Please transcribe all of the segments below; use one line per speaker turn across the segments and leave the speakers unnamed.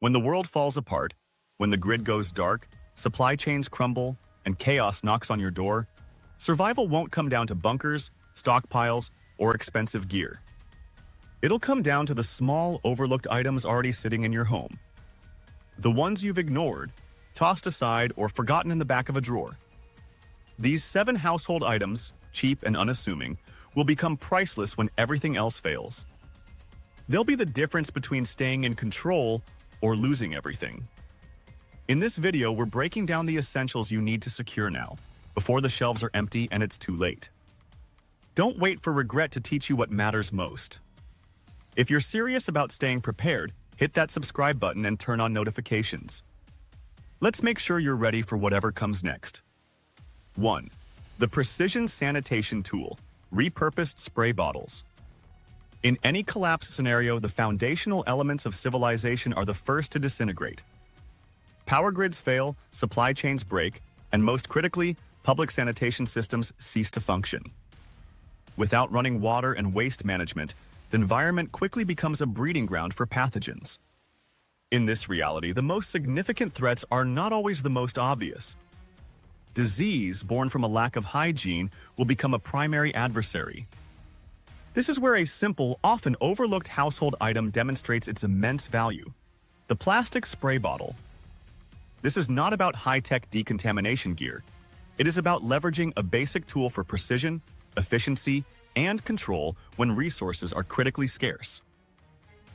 When the world falls apart, when the grid goes dark, supply chains crumble, and chaos knocks on your door, survival won't come down to bunkers, stockpiles, or expensive gear. It'll come down to the small, overlooked items already sitting in your home. The ones you've ignored, tossed aside, or forgotten in the back of a drawer. These 7 household items, cheap and unassuming, will become priceless when everything else fails. They'll be the difference between staying in control or losing everything. In this video, we're breaking down the essentials you need to secure now, before the shelves are empty and it's too late. Don't wait for regret to teach you what matters most. If you're serious about staying prepared, hit that subscribe button and turn on notifications. Let's make sure you're ready for whatever comes next. 1. The Precision Sanitation Tool, Repurposed Spray Bottles. In any collapse scenario, the foundational elements of civilization are the first to disintegrate. Power grids fail, supply chains break, and most critically, public sanitation systems cease to function. Without running water and waste management, the environment quickly becomes a breeding ground for pathogens. In this reality, the most significant threats are not always the most obvious. Disease born from a lack of hygiene will become a primary adversary. This is where a simple, often overlooked household item demonstrates its immense value: the plastic spray bottle. This is not about high-tech decontamination gear. It is about leveraging a basic tool for precision, efficiency, and control when resources are critically scarce.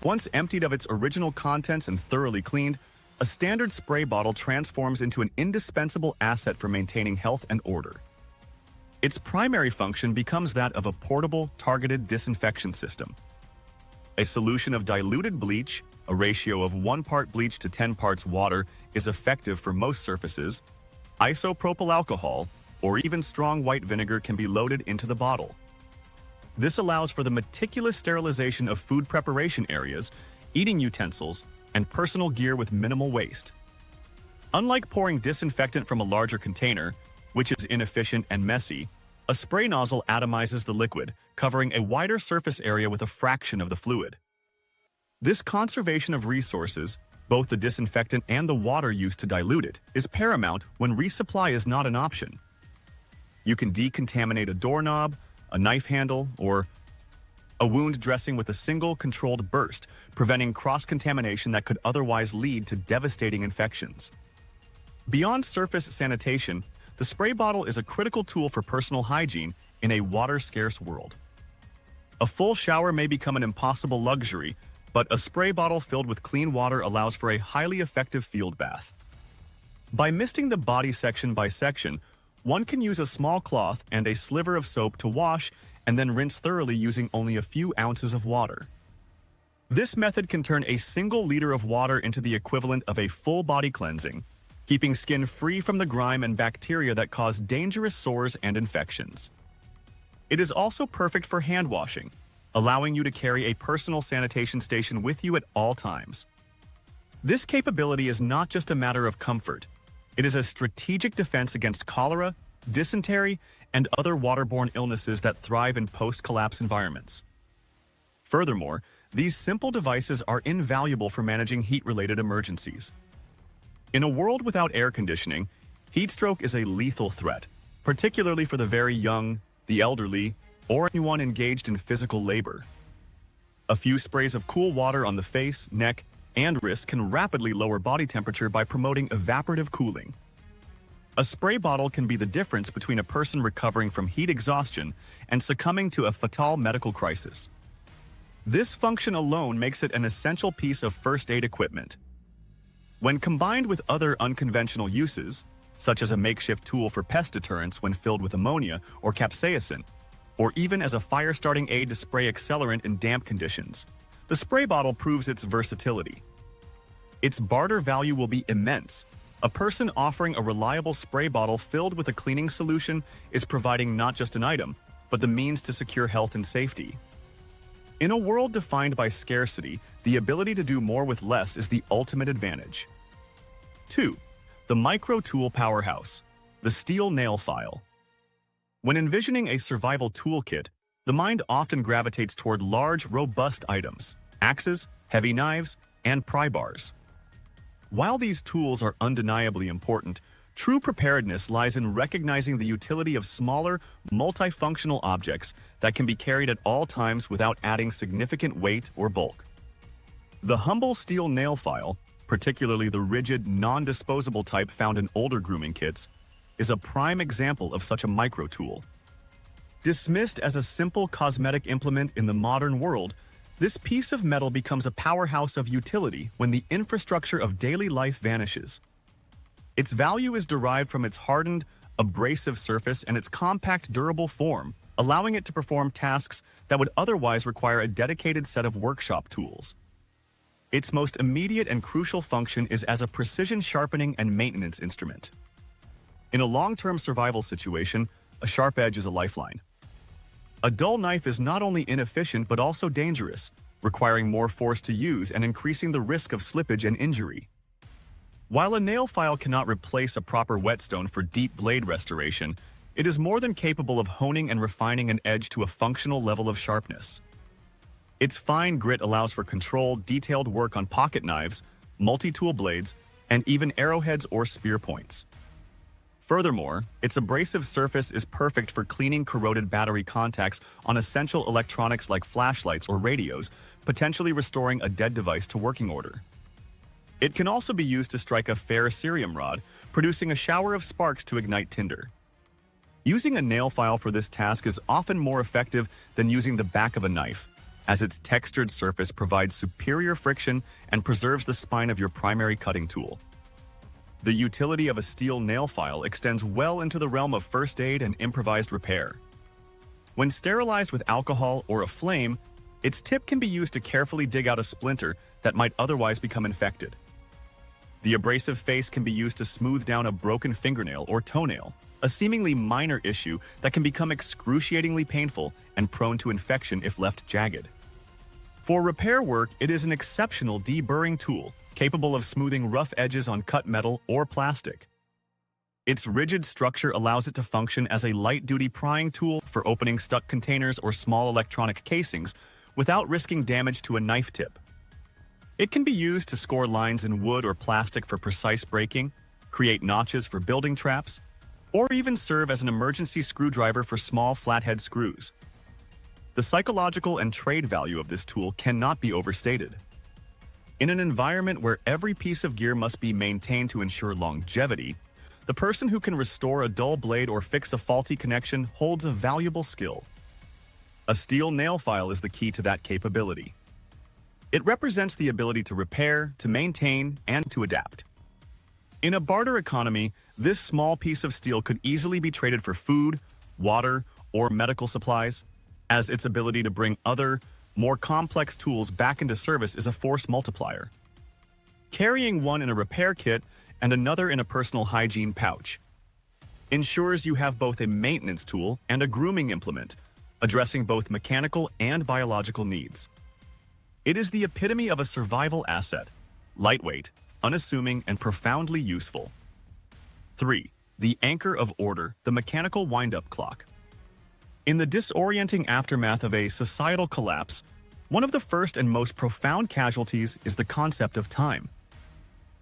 Once emptied of its original contents and thoroughly cleaned, a standard spray bottle transforms into an indispensable asset for maintaining health and order. Its primary function becomes that of a portable, targeted disinfection system. A solution of diluted bleach, a ratio of 1 part bleach to 10 parts water, is effective for most surfaces. Isopropyl alcohol, or even strong white vinegar, can be loaded into the bottle. This allows for the meticulous sterilization of food preparation areas, eating utensils, and personal gear with minimal waste. Unlike pouring disinfectant from a larger container, which is inefficient and messy, a spray nozzle atomizes the liquid, covering a wider surface area with a fraction of the fluid. This conservation of resources, both the disinfectant and the water used to dilute it, is paramount when resupply is not an option. You can decontaminate a doorknob, a knife handle, or a wound dressing with a single controlled burst, preventing cross-contamination that could otherwise lead to devastating infections. Beyond surface sanitation, the spray bottle is a critical tool for personal hygiene in a water-scarce world. A full shower may become an impossible luxury, but a spray bottle filled with clean water allows for a highly effective field bath. By misting the body section by section, one can use a small cloth and a sliver of soap to wash and then rinse thoroughly using only a few ounces of water. This method can turn a single liter of water into the equivalent of a full body cleansing, keeping skin free from the grime and bacteria that cause dangerous sores and infections. It is also perfect for hand washing, allowing you to carry a personal sanitation station with you at all times. This capability is not just a matter of comfort. It is a strategic defense against cholera, dysentery, and other waterborne illnesses that thrive in post-collapse environments. Furthermore, these simple devices are invaluable for managing heat-related emergencies. In a world without air conditioning, heat stroke is a lethal threat, particularly for the very young, the elderly, or anyone engaged in physical labor. A few sprays of cool water on the face, neck, and wrist can rapidly lower body temperature by promoting evaporative cooling. A spray bottle can be the difference between a person recovering from heat exhaustion and succumbing to a fatal medical crisis. This function alone makes it an essential piece of first aid equipment. When combined with other unconventional uses, such as a makeshift tool for pest deterrence when filled with ammonia or capsaicin, or even as a fire-starting aid to spray accelerant in damp conditions, the spray bottle proves its versatility. Its barter value will be immense. A person offering a reliable spray bottle filled with a cleaning solution is providing not just an item, but the means to secure health and safety. In a world defined by scarcity, the ability to do more with less is the ultimate advantage. 2. The Micro Tool Powerhouse, the Steel Nail File. When envisioning a survival toolkit, the mind often gravitates toward large, robust items: axes, heavy knives, and pry bars. While these tools are undeniably important, true preparedness lies in recognizing the utility of smaller, multifunctional objects that can be carried at all times without adding significant weight or bulk. The humble steel nail file, particularly the rigid, non-disposable type found in older grooming kits, is a prime example of such a micro-tool. Dismissed as a simple cosmetic implement in the modern world, this piece of metal becomes a powerhouse of utility when the infrastructure of daily life vanishes. Its value is derived from its hardened, abrasive surface and its compact, durable form, allowing it to perform tasks that would otherwise require a dedicated set of workshop tools. Its most immediate and crucial function is as a precision sharpening and maintenance instrument. In a long-term survival situation, a sharp edge is a lifeline. A dull knife is not only inefficient but also dangerous, requiring more force to use and increasing the risk of slippage and injury. While a nail file cannot replace a proper whetstone for deep blade restoration, it is more than capable of honing and refining an edge to a functional level of sharpness. Its fine grit allows for controlled, detailed work on pocket knives, multi-tool blades, and even arrowheads or spear points. Furthermore, its abrasive surface is perfect for cleaning corroded battery contacts on essential electronics like flashlights or radios, potentially restoring a dead device to working order. It can also be used to strike a ferrocerium rod, producing a shower of sparks to ignite tinder. Using a nail file for this task is often more effective than using the back of a knife, as its textured surface provides superior friction and preserves the spine of your primary cutting tool. The utility of a steel nail file extends well into the realm of first aid and improvised repair. When sterilized with alcohol or a flame, its tip can be used to carefully dig out a splinter that might otherwise become infected. The abrasive face can be used to smooth down a broken fingernail or toenail, a seemingly minor issue that can become excruciatingly painful and prone to infection if left jagged. For repair work, it is an exceptional deburring tool, capable of smoothing rough edges on cut metal or plastic. Its rigid structure allows it to function as a light-duty prying tool for opening stuck containers or small electronic casings without risking damage to a knife tip. It can be used to score lines in wood or plastic for precise breaking, create notches for building traps, or even serve as an emergency screwdriver for small flathead screws. The psychological and trade value of this tool cannot be overstated. In an environment where every piece of gear must be maintained to ensure longevity, the person who can restore a dull blade or fix a faulty connection holds a valuable skill. A steel nail file is the key to that capability. It represents the ability to repair, to maintain, and to adapt. In a barter economy, this small piece of steel could easily be traded for food, water, or medical supplies, as its ability to bring other, more complex tools back into service is a force multiplier. Carrying one in a repair kit and another in a personal hygiene pouch ensures you have both a maintenance tool and a grooming implement, addressing both mechanical and biological needs. It is the epitome of a survival asset, lightweight, unassuming, and profoundly useful. 3. The anchor of order, the mechanical wind-up clock. In the disorienting aftermath of a societal collapse, one of the first and most profound casualties is the concept of time.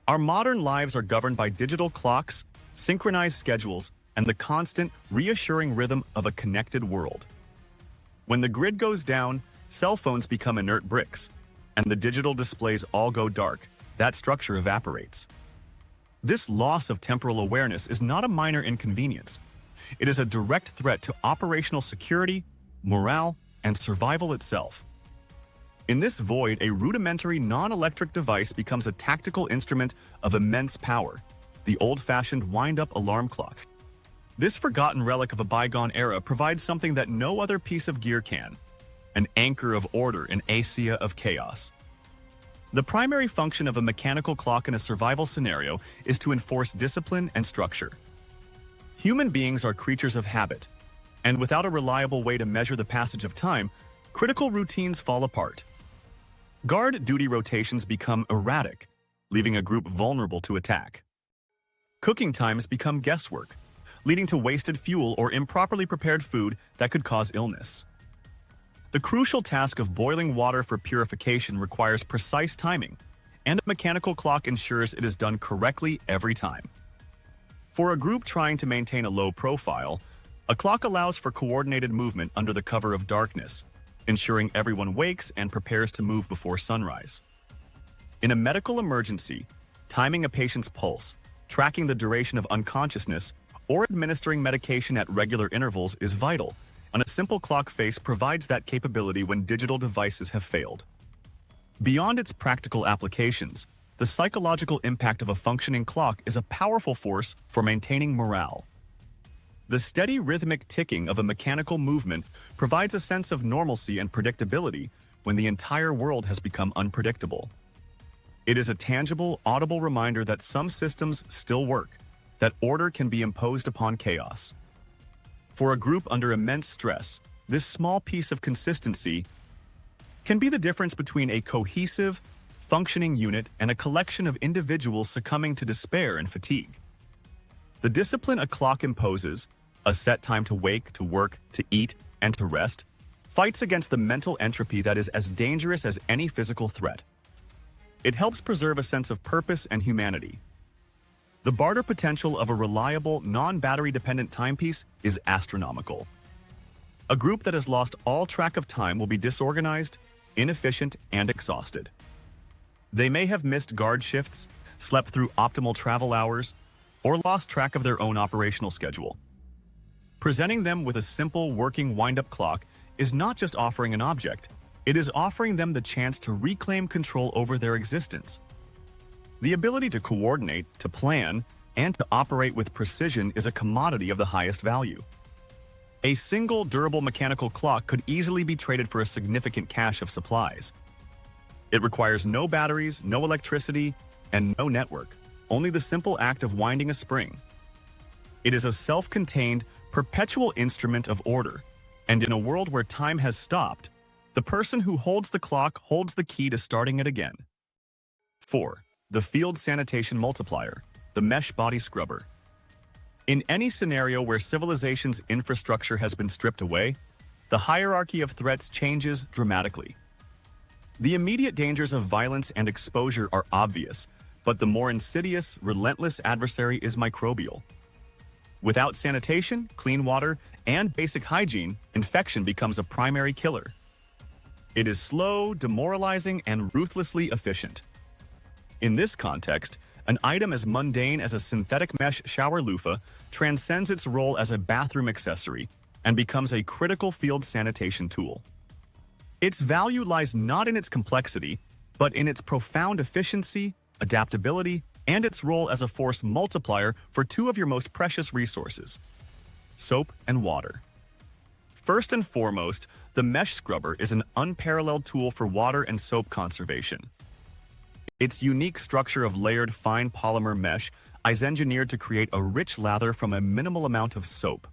Our modern lives are governed by digital clocks, synchronized schedules, and the constant, reassuring rhythm of a connected world. When the grid goes down, cell phones become inert bricks, and the digital displays all go dark. That structure evaporates. This loss of temporal awareness is not a minor inconvenience. It is a direct threat to operational security, morale, and survival itself. In this void, a rudimentary non-electric device becomes a tactical instrument of immense power, the old-fashioned wind-up alarm clock. This forgotten relic of a bygone era provides something that no other piece of gear can: an anchor of order in a sea of chaos. The primary function of a mechanical clock in a survival scenario is to enforce discipline and structure. Human beings are creatures of habit, and without a reliable way to measure the passage of time, critical routines fall apart. Guard duty rotations become erratic, leaving a group vulnerable to attack. Cooking times become guesswork, leading to wasted fuel or improperly prepared food that could cause illness. The crucial task of boiling water for purification requires precise timing, and a mechanical clock ensures it is done correctly every time. For a group trying to maintain a low profile, a clock allows for coordinated movement under the cover of darkness, ensuring everyone wakes and prepares to move before sunrise. In a medical emergency, timing a patient's pulse, tracking the duration of unconsciousness, or administering medication at regular intervals is vital, and a simple clock face provides that capability when digital devices have failed. Beyond its practical applications, the psychological impact of a functioning clock is a powerful force for maintaining morale. The steady rhythmic ticking of a mechanical movement provides a sense of normalcy and predictability when the entire world has become unpredictable. It is a tangible, audible reminder that some systems still work, that order can be imposed upon chaos. For a group under immense stress, this small piece of consistency can be the difference between a cohesive, functioning unit and a collection of individuals succumbing to despair and fatigue. The discipline a clock imposes, a set time to wake, to work, to eat, and to rest, fights against the mental entropy that is as dangerous as any physical threat. It helps preserve a sense of purpose and humanity. The barter potential of a reliable, non-battery dependent timepiece is astronomical. A group that has lost all track of time will be disorganized, inefficient, and exhausted. They may have missed guard shifts, slept through optimal travel hours, or lost track of their own operational schedule. Presenting them with a simple working wind-up clock is not just offering an object, it is offering them the chance to reclaim control over their existence. The ability to coordinate, to plan, and to operate with precision is a commodity of the highest value. A single durable mechanical clock could easily be traded for a significant cache of supplies. It requires no batteries, no electricity, and no network, only the simple act of winding a spring. It is a self-contained, perpetual instrument of order, and in a world where time has stopped, the person who holds the clock holds the key to starting it again. 4. The Field Sanitation Multiplier, the Mesh Body Scrubber. In any scenario where civilization's infrastructure has been stripped away, the hierarchy of threats changes dramatically. The immediate dangers of violence and exposure are obvious, but the more insidious, relentless adversary is microbial. Without sanitation, clean water, and basic hygiene, infection becomes a primary killer. It is slow, demoralizing, and ruthlessly efficient. In this context, an item as mundane as a synthetic mesh shower loofah transcends its role as a bathroom accessory and becomes a critical field sanitation tool. Its value lies not in its complexity, but in its profound efficiency, adaptability, and its role as a force multiplier for two of your most precious resources: soap and water. First and foremost, the mesh scrubber is an unparalleled tool for water and soap conservation. Its unique structure of layered fine polymer mesh is engineered to create a rich lather from a minimal amount of soap.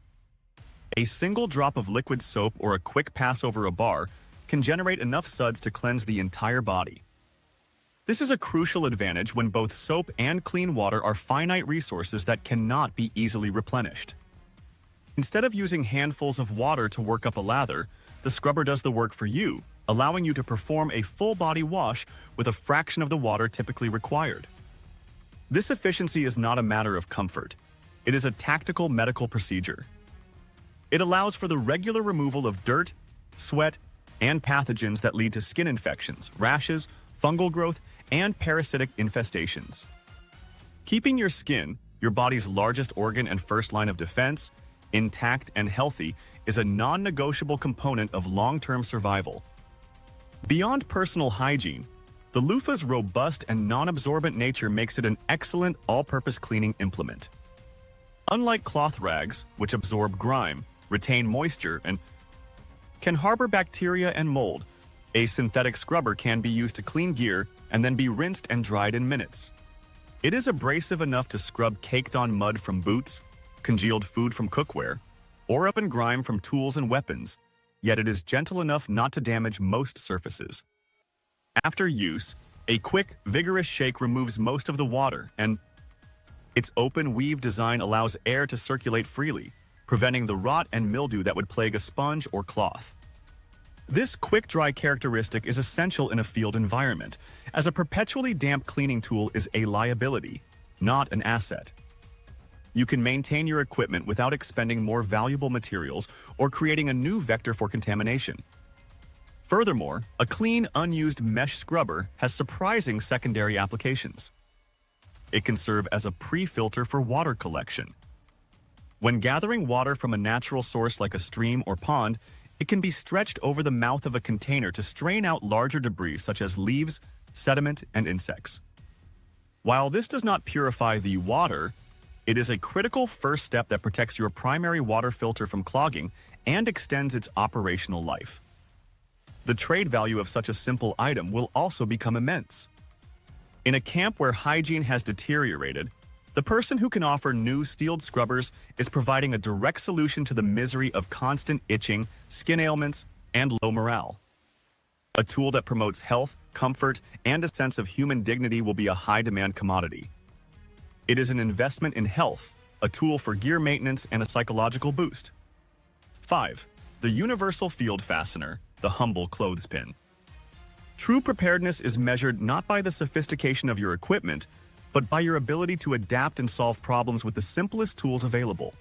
A single drop of liquid soap or a quick pass over a bar can generate enough suds to cleanse the entire body. This is a crucial advantage when both soap and clean water are finite resources that cannot be easily replenished. Instead of using handfuls of water to work up a lather, the scrubber does the work for you, allowing you to perform a full-body wash with a fraction of the water typically required. This efficiency is not a matter of comfort. It is a tactical medical procedure. It allows for the regular removal of dirt, sweat, and pathogens that lead to skin infections, rashes, fungal growth, and parasitic infestations. Keeping your skin, your body's largest organ and first line of defense, intact and healthy is a non-negotiable component of long-term survival. Beyond personal hygiene, the loofah's robust and non-absorbent nature makes it an excellent all-purpose cleaning implement. Unlike cloth rags, which absorb grime, retain moisture, and can harbor bacteria and mold, a synthetic scrubber can be used to clean gear and then be rinsed and dried in minutes. It is abrasive enough to scrub caked-on mud from boots, congealed food from cookware, or up-in grime from tools and weapons, yet it is gentle enough not to damage most surfaces. After use, a quick, vigorous shake removes most of the water, and its open weave design allows air to circulate freely, preventing the rot and mildew that would plague a sponge or cloth. This quick-dry characteristic is essential in a field environment, as a perpetually damp cleaning tool is a liability, not an asset. You can maintain your equipment without expending more valuable materials or creating a new vector for contamination. Furthermore, a clean, unused mesh scrubber has surprising secondary applications. It can serve as a pre-filter for water collection. When gathering water from a natural source like a stream or pond, it can be stretched over the mouth of a container to strain out larger debris such as leaves, sediment, and insects. While this does not purify the water, it is a critical first step that protects your primary water filter from clogging and extends its operational life. The trade value of such a simple item will also become immense. In a camp where hygiene has deteriorated, the person who can offer new steeled scrubbers is providing a direct solution to the misery of constant itching, skin ailments, and low morale. A tool that promotes health, comfort, and a sense of human dignity will be a high-demand commodity. It is an investment in health, a tool for gear maintenance, and a psychological boost. 5. The Universal Field Fastener, the humble clothespin. True preparedness is measured not by the sophistication of your equipment, but by your ability to adapt and solve problems with the simplest tools available.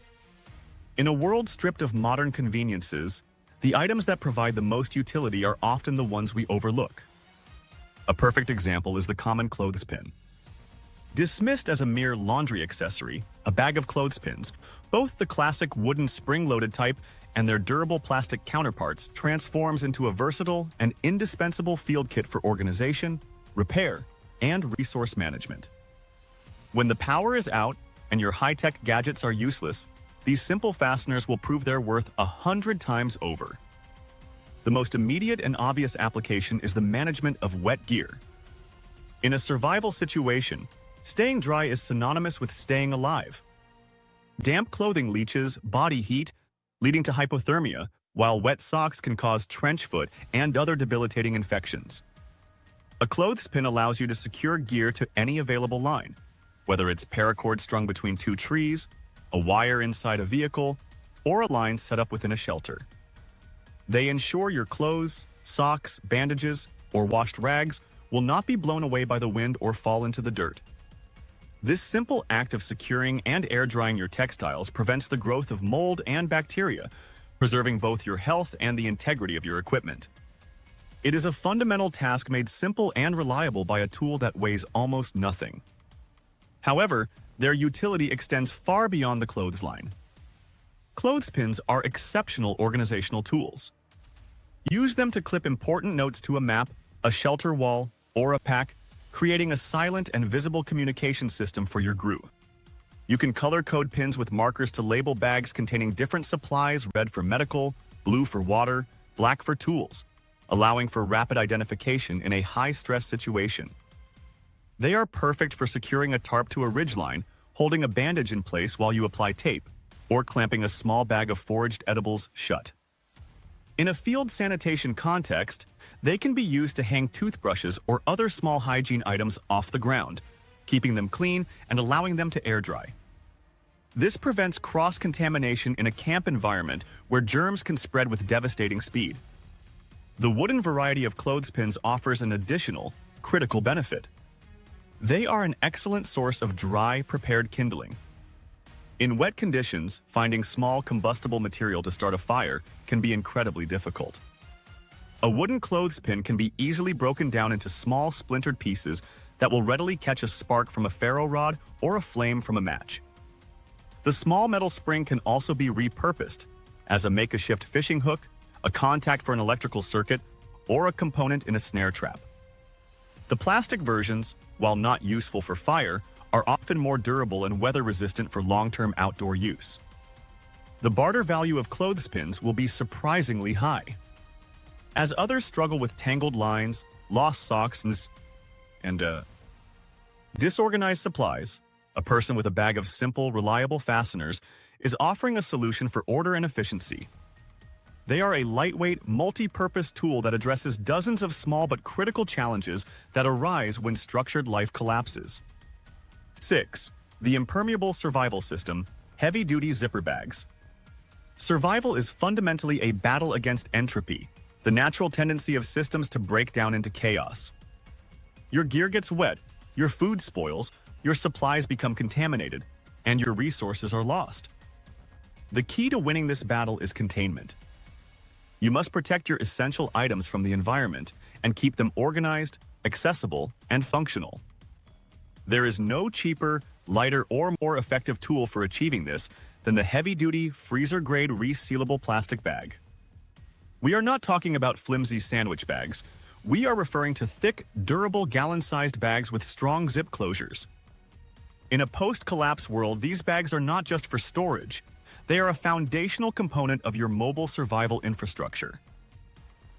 In a world stripped of modern conveniences, the items that provide the most utility are often the ones we overlook. A perfect example is the common clothespin. Dismissed as a mere laundry accessory, a bag of clothespins, both the classic wooden spring-loaded type and their durable plastic counterparts transforms into a versatile and indispensable field kit for organization, repair, and resource management. When the power is out and your high-tech gadgets are useless, these simple fasteners will prove their worth 100 times over. The most immediate and obvious application is the management of wet gear. In a survival situation, staying dry is synonymous with staying alive. Damp clothing leaches body heat, leading to hypothermia, while wet socks can cause trench foot and other debilitating infections. A clothespin allows you to secure gear to any available line, whether it's paracord strung between two trees, a wire inside a vehicle, or a line set up within a shelter. They ensure your clothes, socks, bandages, or washed rags will not be blown away by the wind or fall into the dirt. This simple act of securing and air drying your textiles prevents the growth of mold and bacteria, preserving both your health and the integrity of your equipment. It is a fundamental task made simple and reliable by a tool that weighs almost nothing. However, their utility extends far beyond the clothesline. Clothespins are exceptional organizational tools. Use them to clip important notes to a map, a shelter wall, or a pack, creating a silent and visible communication system for your group. You can color-code pins with markers to label bags containing different supplies: red for medical, blue for water, black for tools, allowing for rapid identification in a high-stress situation. They are perfect for securing a tarp to a ridgeline, holding a bandage in place while you apply tape, or clamping a small bag of foraged edibles shut. In a field sanitation context, they can be used to hang toothbrushes or other small hygiene items off the ground, keeping them clean and allowing them to air dry. This prevents cross-contamination in a camp environment where germs can spread with devastating speed. The wooden variety of clothespins offers an additional, critical benefit. They are an excellent source of dry, prepared kindling. In wet conditions, finding small combustible material to start a fire can be incredibly difficult. A wooden clothespin can be easily broken down into small splintered pieces that will readily catch a spark from a ferro rod or a flame from a match. The small metal spring can also be repurposed as a make-a-shift fishing hook, a contact for an electrical circuit, or a component in a snare trap. The plastic versions, while not useful for fire, are often more durable and weather-resistant for long-term outdoor use. The barter value of clothespins will be surprisingly high. As others struggle with tangled lines, lost socks, and disorganized supplies, a person with a bag of simple, reliable fasteners is offering a solution for order and efficiency. They are a lightweight, multi-purpose tool that addresses dozens of small but critical challenges that arise when structured life collapses. 6. The Impermeable Survival System, Heavy-Duty Zipper Bags. Survival is fundamentally a battle against entropy, the natural tendency of systems to break down into chaos. Your gear gets wet, your food spoils, your supplies become contaminated, and your resources are lost. The key to winning this battle is containment. You must protect your essential items from the environment and keep them organized, accessible, and functional. There is no cheaper, lighter, or more effective tool for achieving this than the heavy-duty, freezer-grade resealable plastic bag. We are not talking about flimsy sandwich bags. We are referring to thick, durable, gallon-sized bags with strong zip closures. In a post-collapse world, these bags are not just for storage. They are a foundational component of your mobile survival infrastructure.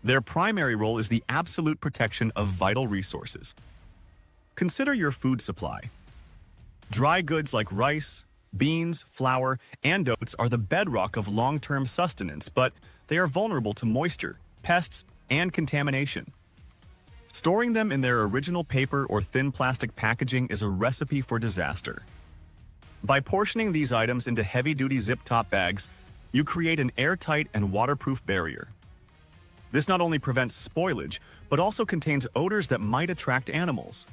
Their primary role is the absolute protection of vital resources. Consider your food supply. Dry goods like rice, beans, flour, and oats are the bedrock of long-term sustenance, but they are vulnerable to moisture, pests, and contamination. Storing them in their original paper or thin plastic packaging is a recipe for disaster. By portioning these items into heavy-duty zip-top bags, you create an airtight and waterproof barrier. This not only prevents spoilage, but also contains odors that might attract animals.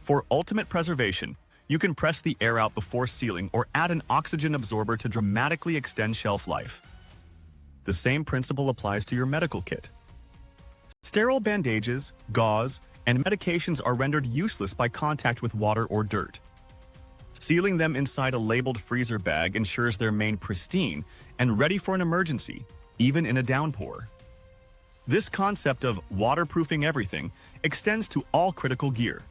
For ultimate preservation, you can press the air out before sealing or add an oxygen absorber to dramatically extend shelf life. The same principle applies to your medical kit. Sterile bandages, gauze, and medications are rendered useless by contact with water or dirt. Sealing them inside a labeled freezer bag ensures they remain pristine and ready for an emergency, even in a downpour. This concept of waterproofing everything extends to all critical gear.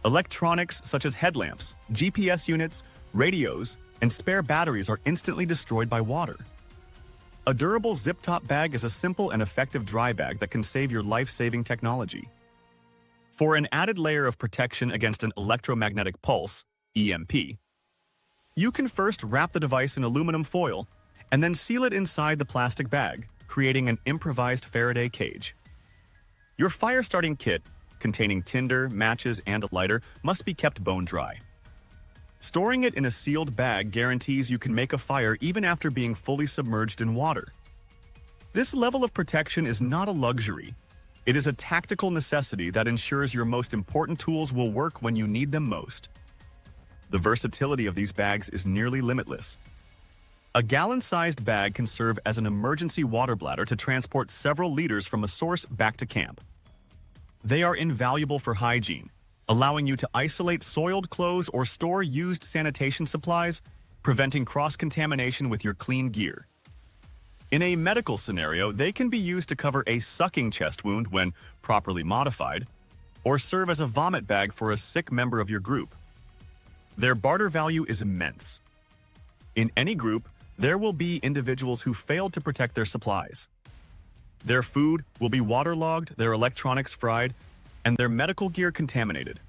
Electronics such as headlamps, GPS units, radios, and spare batteries are instantly destroyed by water. A durable zip-top bag is a simple and effective dry bag that can save your life-saving technology. For an added layer of protection against an electromagnetic pulse, EMP, you can first wrap the device in aluminum foil and then seal it inside the plastic bag, creating an improvised Faraday cage. Your fire-starting kit, containing tinder, matches, and a lighter, must be kept bone dry. Storing it in a sealed bag guarantees you can make a fire even after being fully submerged in water. This level of protection is not a luxury. It is a tactical necessity that ensures your most important tools will work when you need them most. The versatility of these bags is nearly limitless. A gallon-sized bag can serve as an emergency water bladder to transport several liters from a source back to camp. They are invaluable for hygiene, allowing you to isolate soiled clothes or store used sanitation supplies, preventing cross-contamination with your clean gear. In a medical scenario, they can be used to cover a sucking chest wound when properly modified, or serve as a vomit bag for a sick member of your group. Their barter value is immense. In any group, there will be individuals who failed to protect their supplies. Their food will be waterlogged, their electronics fried, and their medical gear contaminated.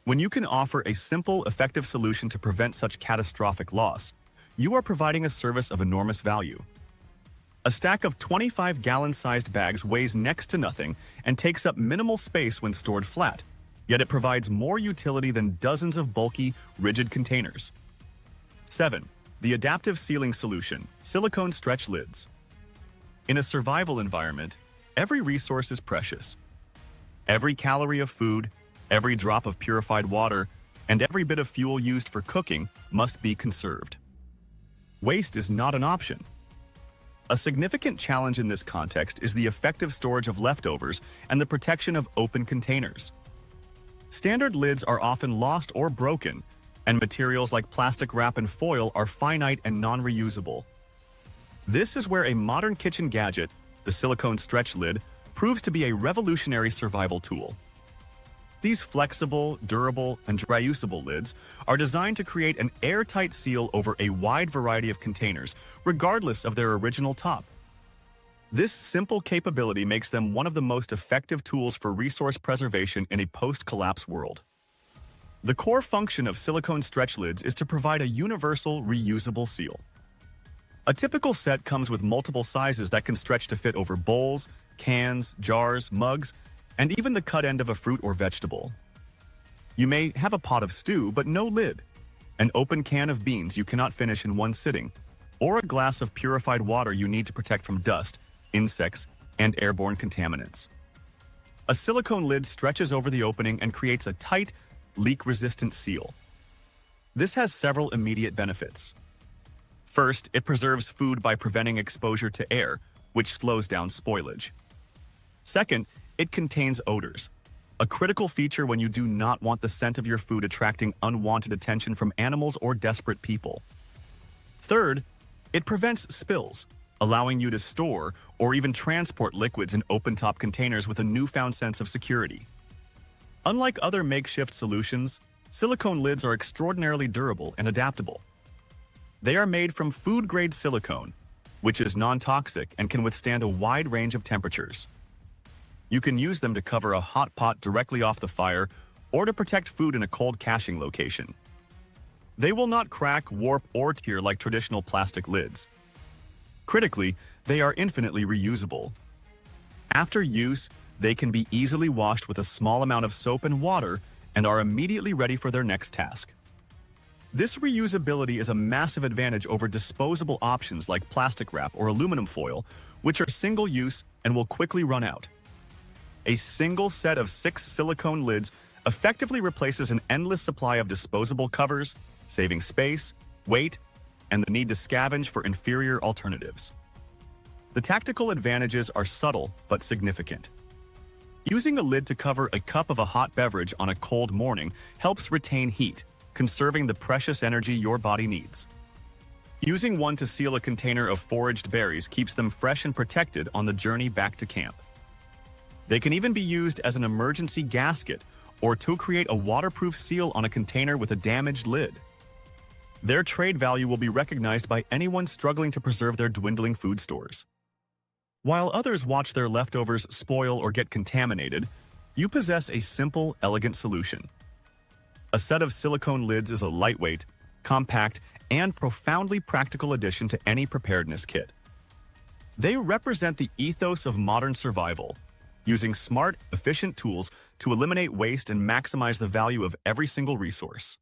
When you can offer a simple, effective solution to prevent such catastrophic loss, you are providing a service of enormous value. A stack of 25-gallon-sized bags weighs next to nothing and takes up minimal space when stored flat, yet it provides more utility than dozens of bulky, rigid containers. 7. The adaptive sealing solution, silicone stretch lids. In a survival environment, every resource is precious. Every calorie of food, every drop of purified water, and every bit of fuel used for cooking must be conserved. Waste is not an option. A significant challenge in this context is the effective storage of leftovers and the protection of open containers. Standard lids are often lost or broken, and materials like plastic wrap and foil are finite and non-reusable. This is where a modern kitchen gadget, the silicone stretch lid, proves to be a revolutionary survival tool. These flexible, durable, and reusable lids are designed to create an airtight seal over a wide variety of containers, regardless of their original top. This simple capability makes them one of the most effective tools for resource preservation in a post-collapse world. The core function of silicone stretch lids is to provide a universal, reusable seal. A typical set comes with multiple sizes that can stretch to fit over bowls, cans, jars, mugs, and even the cut end of a fruit or vegetable. You may have a pot of stew, but no lid, an open can of beans you cannot finish in one sitting, or a glass of purified water you need to protect from dust, insects, and airborne contaminants. A silicone lid stretches over the opening and creates a tight, leak-resistant seal. This has several immediate benefits. First, it preserves food by preventing exposure to air, which slows down spoilage. Second, it contains odors, a critical feature when you do not want the scent of your food attracting unwanted attention from animals or desperate people. Third, it prevents spills, allowing you to store or even transport liquids in open-top containers with a newfound sense of security. Unlike other makeshift solutions, silicone lids are extraordinarily durable and adaptable. They are made from food-grade silicone, which is non-toxic and can withstand a wide range of temperatures. You can use them to cover a hot pot directly off the fire or to protect food in a cold caching location. They will not crack, warp, or tear like traditional plastic lids. Critically, they are infinitely reusable. After use, they can be easily washed with a small amount of soap and water and are immediately ready for their next task. This reusability is a massive advantage over disposable options like plastic wrap or aluminum foil, which are single-use and will quickly run out. A single set of 6 silicone lids effectively replaces an endless supply of disposable covers, saving space, weight, and the need to scavenge for inferior alternatives. The tactical advantages are subtle but significant. Using a lid to cover a cup of a hot beverage on a cold morning helps retain heat, conserving the precious energy your body needs. Using one to seal a container of foraged berries keeps them fresh and protected on the journey back to camp. They can even be used as an emergency gasket or to create a waterproof seal on a container with a damaged lid. Their trade value will be recognized by anyone struggling to preserve their dwindling food stores. While others watch their leftovers spoil or get contaminated, you possess a simple, elegant solution. A set of silicone lids is a lightweight, compact, and profoundly practical addition to any preparedness kit. They represent the ethos of modern survival, using smart, efficient tools to eliminate waste and maximize the value of every single resource.